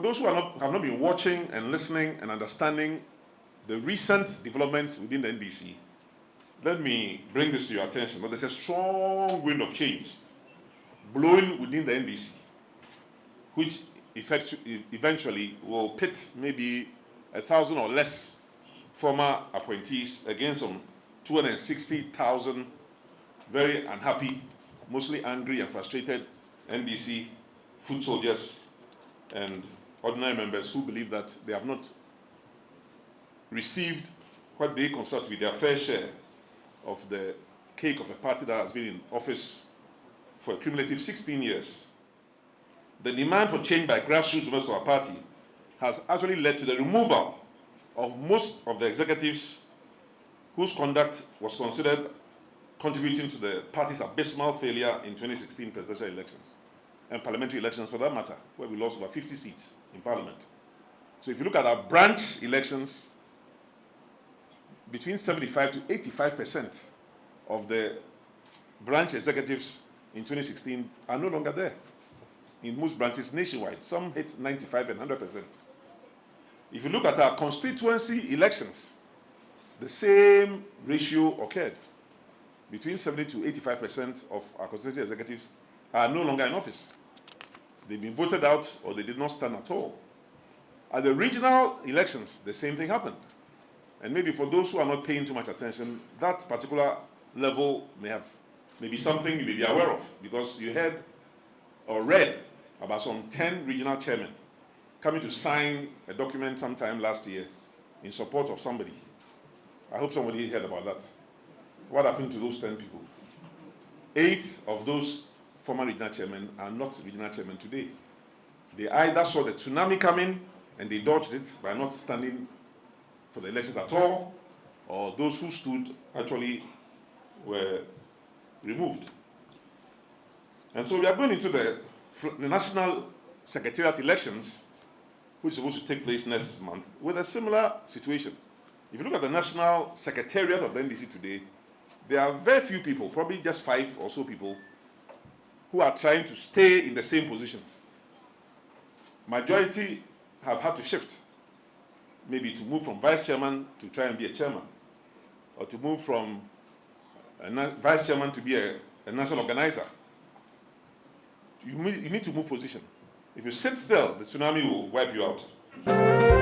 those who have not been watching and listening and understanding the recent developments within the NDC, let me bring this to your attention. But there's a strong wind of change blowing within the NDC, which eventually will pit maybe 1,000 or less former appointees against some 260,000 very unhappy, mostly angry and frustrated NDC foot soldiers and ordinary members who believe that they have not received what they consider to be their fair share of the cake of a party that has been in office for a cumulative 16 years. The demand for change by grassroots members of our party has actually led to the removal of most of the executives whose conduct was considered contributing to the party's abysmal failure in 2016 presidential elections and parliamentary elections for that matter, where we lost over 50 seats in parliament. So if you look at our branch elections, between 75 to 85% of the branch executives in 2016 are no longer there in most branches nationwide. Some hit 95 and 100%. If you look at our constituency elections, the same ratio occurred. Between 70 to 85% of our constituency executives are no longer in office. They've been voted out or they did not stand at all. At the regional elections, the same thing happened. And maybe for those who are not paying too much attention, that particular level may be something you may be aware of, because you heard or read about some 10 regional chairmen coming to sign a document sometime last year in support of somebody. I hope somebody heard about that. What happened to those 10 people? 8 of those former regional chairmen are not regional chairmen today. They either saw the tsunami coming and they dodged it by not standing for the elections at all, or those who stood actually were removed. And so we are going into the national secretariat elections, which is supposed to take place next month, with a similar situation. If you look at the national secretariat of the NDC today, there are very few people, probably just 5 or so people, who are trying to stay in the same positions. Majority have had to shift, maybe to move from vice chairman to try and be a chairman, or to move from a vice chairman to be a national organizer. You need to move position. If you sit still, the tsunami will wipe you out.